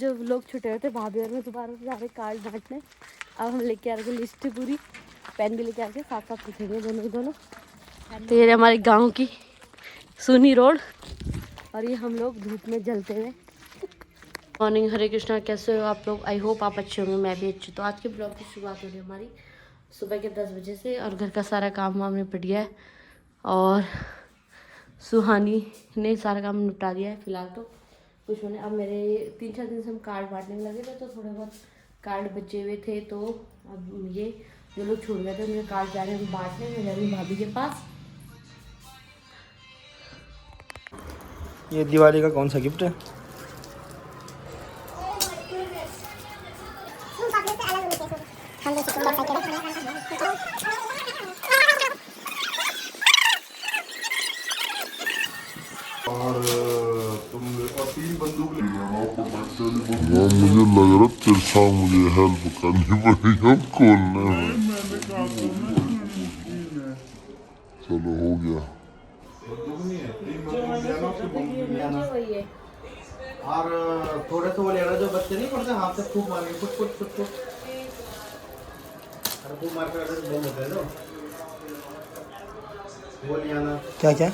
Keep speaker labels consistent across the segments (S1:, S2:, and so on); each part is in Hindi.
S1: जो लोग छुटे हुए थे भाभी और मैं दोबारा से जा रहे कार्ड बांटने। अब हम लेके आ रहे थे लिस्ट पूरी, पेन भी लेके आके साथ साथ लिखेंगे दोनों। तो ये हमारे गांव की सुनी रोड और ये हम लोग धूप में जलते हुए। मॉर्निंग, हरे कृष्णा, कैसे हो आप लोग? आई होप आप अच्छे होंगे, मैं भी अच्छी। तो आज के ब्लॉग की शुरुआत हो रही है हमारी सुबह के 10 बजे से और घर का सारा काम वाम निपट गया है और सुहानी ने सारा काम निपटा दिया है फिलहाल। तो कुछ मैंने अब मेरे 3-4 दिन से हम कार्ड बांटने लगे थे तो थोड़े बहुत कार्ड बचे हुए थे। तो अब ये जो लोग छूट गए थे उनके कार्ड जा रहे हैं बांटने। मैं जा रही हूँ भाभी के पास।
S2: ये दिवाली का कौन सा गिफ्ट है?
S3: और तुमने 3 बंदूक ले मुझे लग रहा तेरे मुझे हेल्प करनी पड़ी अब खोलने में। चलो हो गया।
S2: और थोड़े तो वो लेना जो बच्चे नहीं पढ़ते हाथ से खूब मारेंगे फुट फुट फुट फुट। अरे खूब मार कर बम होता है ना वो ले आना। क्या क्या?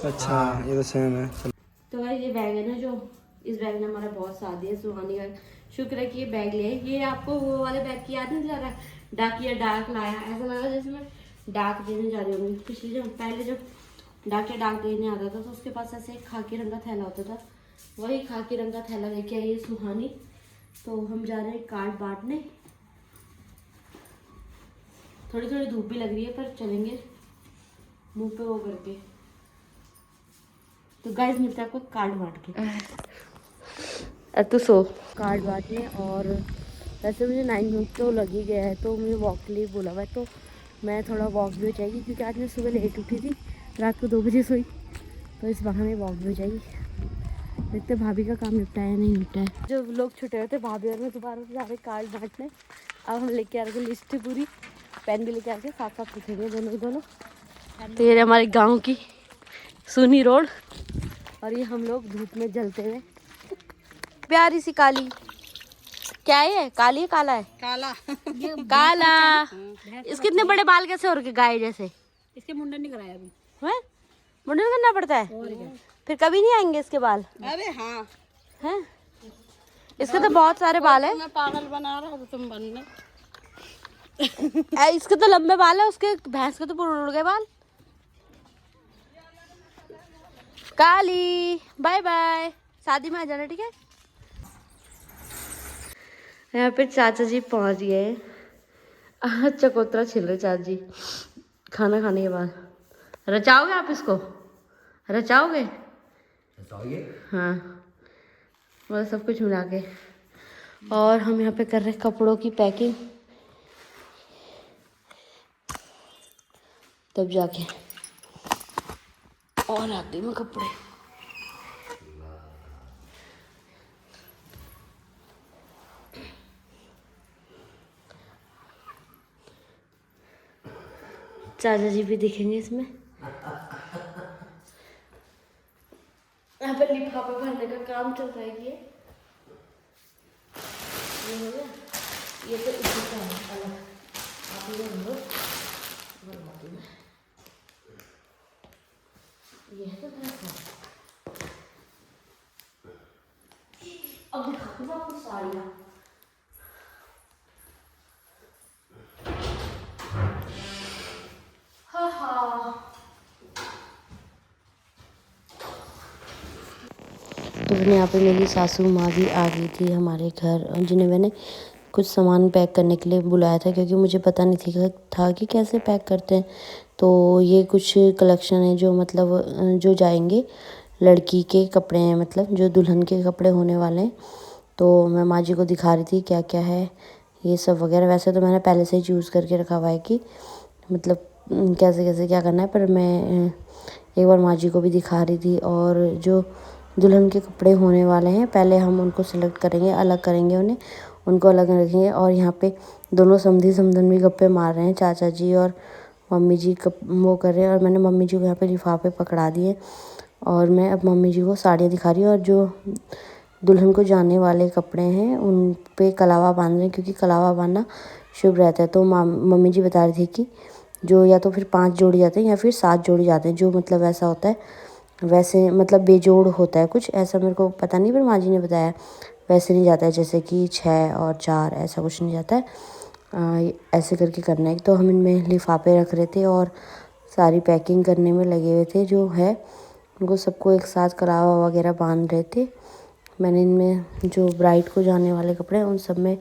S2: अच्छा ये तो सेम है।
S1: तो भाई ये बैग है ना, जो इस बैग ने हमारा बहुत साथ दिया। सुहानी का शुक्र है कि ये बैग ले। ये आपको वो वाले बैग की याद नहीं दिला रहा, डाकिया डाक लाया, ऐसा लगा जैसे मैं डाक देने जा रही हूँ। पिछले जब पहले जब डाकिया डाक देने आता था तो उसके पास ऐसे एक खाकी रंग का थैला होता था, वही खाकी रंग का थैला लेके आई है सुहानी। तो हम जा रहे हैं कार्ड बांटने। थोड़ी थोड़ी धूप भी लग रही है पर चलेंगे मुंह पे वो करके। तो गाइस मिलते हैं आपको कार्ड बांट के। तो सो कार्ड बांटने और वैसे मुझे 9 मिनट तो लग ही गया है तो मुझे वॉक के लिए बोला हुआ है। तो मैं थोड़ा वॉक भी हो जाएगी क्योंकि आज मैं सुबह लेट उठी थी, रात को 2 बजे सोई, तो इस बहाने वॉक भी हो जाएगी। देखते भाभी का काम निपटा है नहीं निपटा है। जो लोग छुटे हुए थे भाभी और मैं दोबारा से जा रहे कार्ड बांटने। अब हम लेके आ रहे थे लिस्ट पूरी, पेन भी लेके आके साथ साथ लिखेंगे दोनों। तो ये हमारे गाँव की सुनी रोड और ये हम लोग धूप में जलते हुए। प्यारी सी काली, क्या है ये? काली है काला है? काला काला। इसके इतने बड़े बाल कैसे हो रखे गाय जैसे?
S4: इसके मुंडन नहीं कराया अभी
S1: है? मुंडन करना पड़ता है? फिर कभी नहीं आएंगे इसके बाल?
S4: अरे हाँ
S1: हैं? इसके तो बहुत सारे बाल है।
S4: मैं पागल बना रहा हूँ तुम बनने।
S1: इसके तो लंबे बाल है, उसके भैंस के तो पूरे उड़ गए बाल। काली बाय बाय, शादी में आ जाना ठीक है। यहाँ पे चाचा जी पहुँच गए। चकोतरा छिल रहे चाचा जी खाना खाने के बाद। रचाओगे आप इसको? रचाओगे? हाँ मतलब सब कुछ मिला के। और हम यहाँ पे कर रहे हैं कपड़ों की पैकिंग, तब जाके और आती मैं कपड़े। चाचा जी भी दिखेंगे इसमें। यहाँ पे लिफाफे भरने का काम चल रहा है। ये हो गया, ये तो इसी का है अलग। आप ये लो, बनवाती मैं। ये है तो अब दिखाती हूँ आपको साड़ियाँ। हाँ हाँ तो यहाँ पे मेरी सासू माँ भी आ गई थी हमारे घर, जिन्हें मैंने कुछ सामान पैक करने के लिए बुलाया था क्योंकि मुझे पता नहीं था कि कैसे पैक करते हैं। तो ये कुछ कलेक्शन है जो मतलब जो जाएंगे, लड़की के कपड़े हैं, मतलब जो दुल्हन के कपड़े होने वाले हैं। तो मैं माँ जी को दिखा रही थी क्या क्या है ये सब वगैरह। वैसे तो मैंने पहले से ही चूज़ करके रखा हुआ है कि मतलब कैसे कैसे क्या करना है, पर मैं एक बार माँ जी को भी दिखा रही थी। और जो दुल्हन के कपड़े होने वाले हैं पहले हम उनको सेलेक्ट करेंगे, अलग करेंगे उन्हें, उनको अलग रखेंगे। और यहाँ पे दोनों समधी समधन भी गप्पे मार रहे हैं, चाचा जी और मम्मी जी वो कर रहे हैं। और मैंने मम्मी जी को यहाँ पे लिफाफे पकड़ा दिए और मैं अब मम्मी जी को साड़ियाँ दिखा रही हूँ। और जो दुल्हन को जाने वाले कपड़े हैं उन पे कलावा बांध रहे हैं, क्योंकि कलावा बांधना शुभ रहता है। तो मम्मी जी बता रही थी कि जो या तो फिर 5 जोड़ी जाते हैं या फिर 7 जोड़ी जाते हैं, जो मतलब ऐसा होता है, वैसे मतलब बेजोड़ होता है कुछ ऐसा, मेरे को पता नहीं, पर माँ जी ने बताया वैसे नहीं जाता है, जैसे कि 6 और 4 ऐसा कुछ नहीं जाता है। ऐसे करके करना है। तो हम इनमें लिफाफे रख रहे थे और सारी पैकिंग करने में लगे हुए थे, जो है उनको सबको एक साथ कलावा वगैरह बांध रहे थे। मैंने इनमें जो ब्राइड को जाने वाले कपड़े हैं उन सब में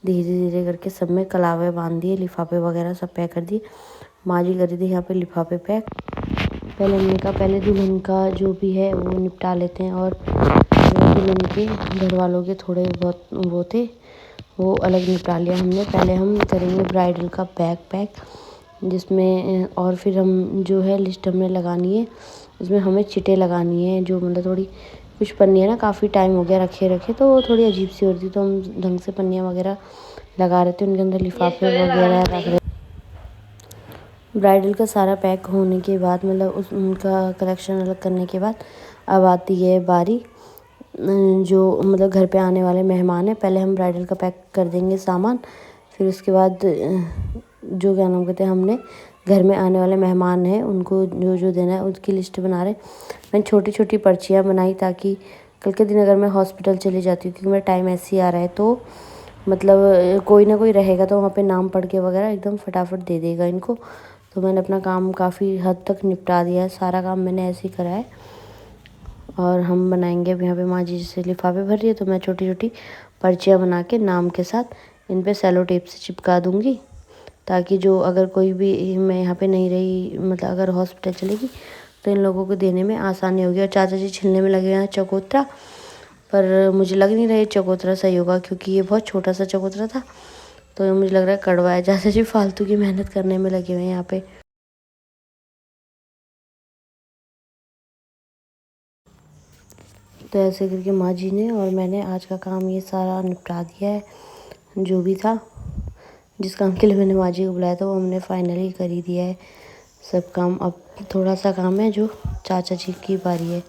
S1: धीरे धीरे करके सब में कलावे बांध दिए, लिफाफे वगैरह सब पैक कर दिए। माँ जी कर रही थी यहाँ पे लिफाफे पैक। पहले हमने कहा पहले दुल्हन का जो भी है वो निपटा लेते हैं, और जो दुल्हन के घर वालों के थोड़े बहुत वो थे वो अलग निपटा लिया हमने। पहले हम करेंगे ब्राइडल का बैग पैक, जिसमें और फिर हम जो है लिस्ट हमने लगानी है, उसमें हमें चिटें लगानी है, जो मतलब थोड़ी कुछ पन्नियाँ ना काफ़ी टाइम हो गया रखे रखे, तो वो थोड़ी अजीब सी हो रही थी, तो हम ढंग से पन्नियाँ वगैरह लगा रहे थे, उनके अंदर लिफाफे वगैरह रख रहे। ब्राइडल का सारा पैक होने के बाद मतलब उस उनका कलेक्शन अलग करने के बाद अब आती है बारी जो मतलब घर पे आने वाले मेहमान हैं। पहले हम ब्राइडल का पैक कर देंगे सामान, फिर उसके बाद जो क्या नाम कहते हैं, हमने घर में आने वाले मेहमान हैं उनको जो जो देना है उसकी लिस्ट बना रहे। मैंने छोटी छोटी पर्चियाँ बनाई ताकि कल के दिन अगर मैं हॉस्पिटल चली जाती हूँ, क्योंकि मेरा टाइम ऐसे ही आ रहा है, तो मतलब कोई ना कोई रहेगा तो वहाँ पे नाम पढ़ के वगैरह एकदम फटाफट दे देगा इनको। तो मैंने अपना काम काफ़ी हद तक निपटा दिया है, सारा काम मैंने ऐसे ही करा है। और हम बनाएंगे अब यहाँ पे माँ जी जैसे लिफाफे भर रही है, तो मैं छोटी छोटी पर्चियाँ बना के नाम के साथ इन पे सेलो टेप से चिपका दूँगी, ताकि जो अगर कोई भी मैं यहाँ पे नहीं रही, मतलब अगर हॉस्पिटल चलेगी तो इन लोगों को देने में आसानी होगी। और चाचा जी छिलने में लगे हैं चकोतरा, पर मुझे लग नहीं रहा है चकोतरा सही होगा, क्योंकि ये बहुत छोटा सा चकोतरा था, तो मुझे लग रहा है कड़वा है। चाचा जी फालतू की मेहनत करने में लगे हुए हैं यहाँ पे। तो ऐसे करके माँ जी ने और मैंने आज का काम ये सारा निपटा दिया है, जो भी था जिस काम के लिए मैंने माँ जी को बुलाया था वो हमने फाइनली कर ही दिया है सब काम। अब थोड़ा सा काम है जो चाचा जी की बारी है।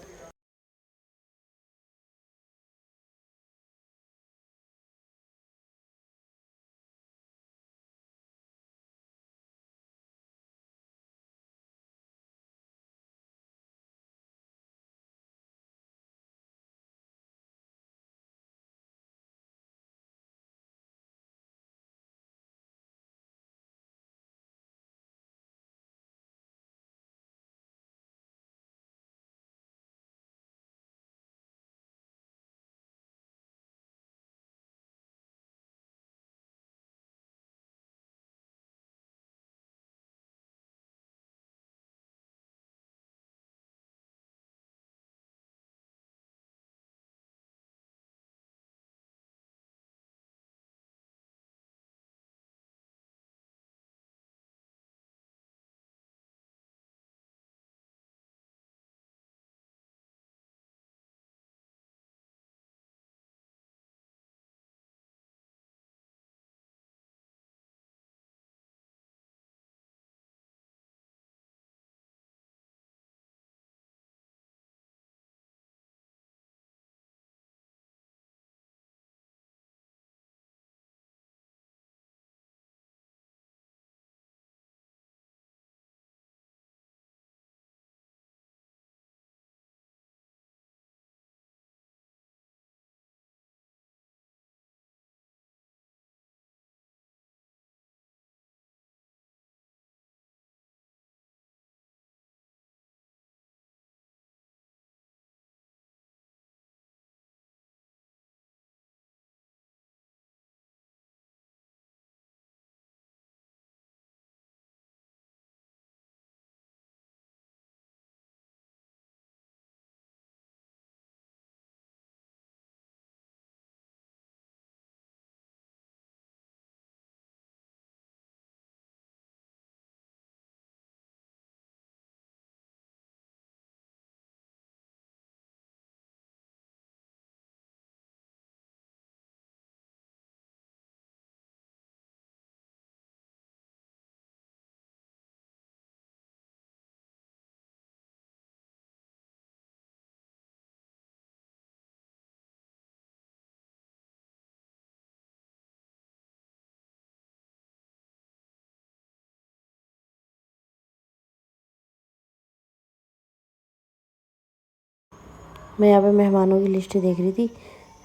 S1: मैं यहाँ पे मेहमानों की लिस्ट देख रही थी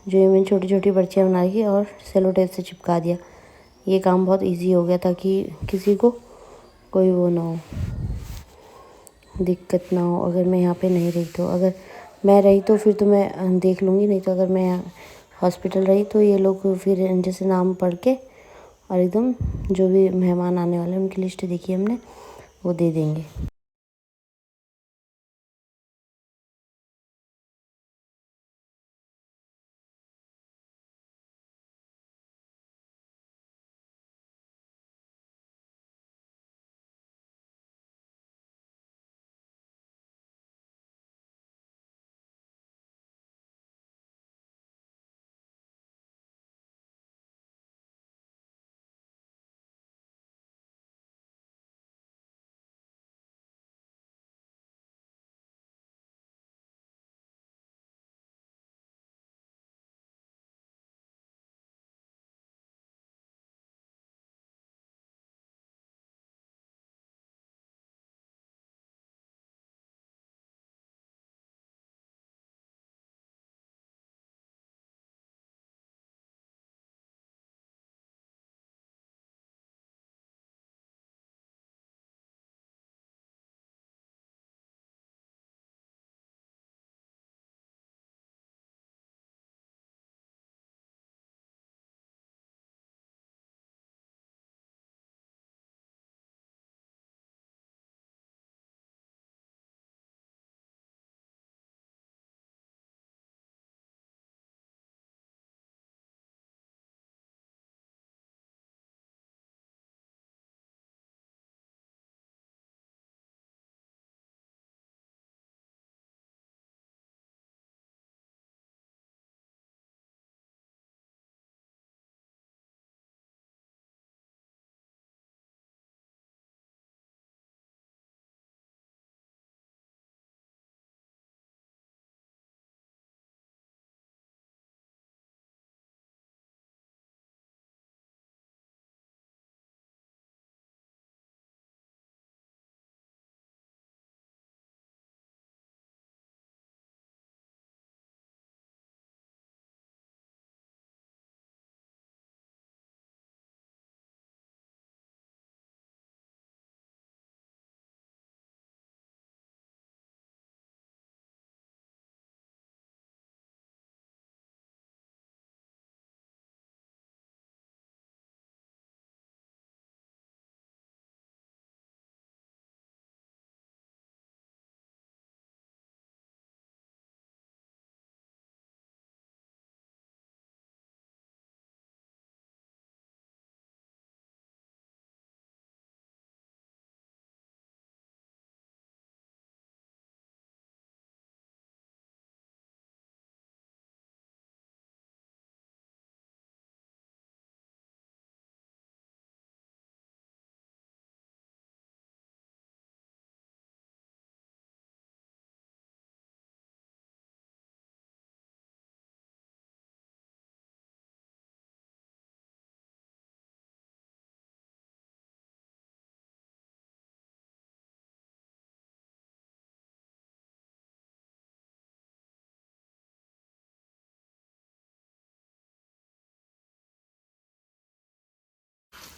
S1: जो ये मैंने छोटी छोटी पर्चियाँ बना रखी और सेलो टेप से चिपका दिया। ये काम बहुत इजी हो गया ताकि किसी को कोई वो ना हो, दिक्कत ना हो अगर मैं यहाँ पे नहीं रही तो। अगर मैं रही तो फिर तो मैं देख लूँगी, नहीं तो अगर मैं यहाँ हॉस्पिटल रही तो ये लोग फिर जैसे नाम पढ़ के और एकदम जो भी मेहमान आने वाले हैं उनकी लिस्ट देखी हमने, वो दे देंगे।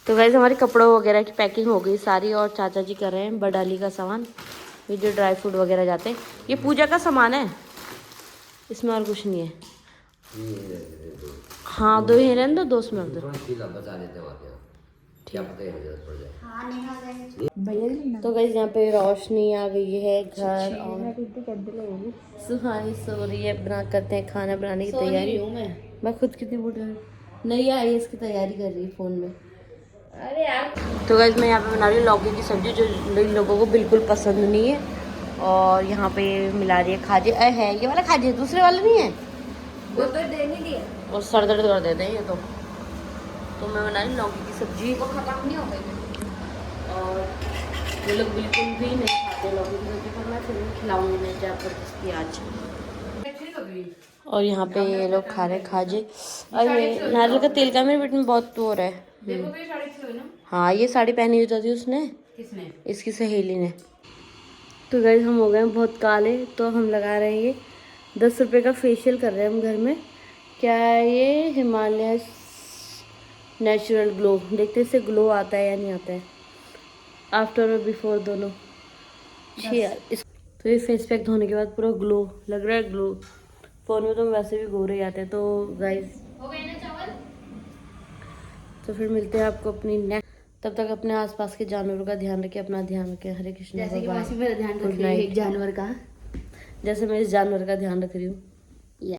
S1: तो वैसे हमारी कपड़ों वगैरह की पैकिंग हो गई सारी और चाचा जी कर रहे हैं बडाली का सामान, ये जो ड्राई फ्रूट वगैरह जाते हैं। ये पूजा का सामान है, इसमें और कुछ नहीं है। हाँ 2 ही रहने दो, 2 उसमें रख दो। तो गाइस यहाँ पे रोशनी आ गई है घर और सुहानी सो रही है। बना करते हैं खाना बनाने की तैयारी। मैं खुद कितनी बुढ़ नहीं आई इसकी तैयारी कर रही है फ़ोन में। अरे यार तो गाइस मैं यहाँ पे बना रही हूँ लौकी की सब्ज़ी जो इन लोगों को बिल्कुल पसंद नहीं है। और यहाँ पे मिला रही है खाजे। है ये वाला खाजे, दूसरे वाले नहीं है, वो तो दे नहीं दिए और सर दर्द कर देते हैं ये तो मैं बना रही हूँ लौकी की सब्ज़ी। वो खत्म नहीं हो गई और ये लोग बिल्कुल भी नहीं खाते लौकी की सब्ज़ी, पर मैं फिर भी खिलाऊंगी मैं ज़बरदस्ती आज। और यहाँ पे ये लोग खा रहे खाजे। अरे नारियल का तेल का मेरे पेट में बहुत हो रहा है। हाँ ये साड़ी पहनी हुई थी उसने, किसने? इसकी सहेली ने। तो गाइस हम हो गए बहुत काले, तो हम लगा रहे हैं ये 10 रुपये का फेशियल कर रहे हैं हम घर में। क्या है ये? Himalaya natural glow. देखते हैं इससे ग्लो आता है या नहीं आता है, आफ्टर और बिफोर दोनों। तो ये फेस पैक धोने के बाद पूरा ग्लो लग रहा है, ग्लो। फ़ोन में तो वैसे भी गोरे आते हैं। तो गाइस
S4: हो गए ना चावल?
S1: तो फिर मिलते हैं आपको अपनी नेक्स्ट। तब तक अपने आसपास के जानवरों का ध्यान रखें, अपना ध्यान रखें। हरे कृष्ण,
S4: जैसे कि
S1: बाय।
S4: मौसी मेरा ध्यान
S1: Good
S4: रख रही है
S1: night।
S4: एक जानवर का।
S1: जैसे मैं इस जानवर का ध्यान रख रही हूँ।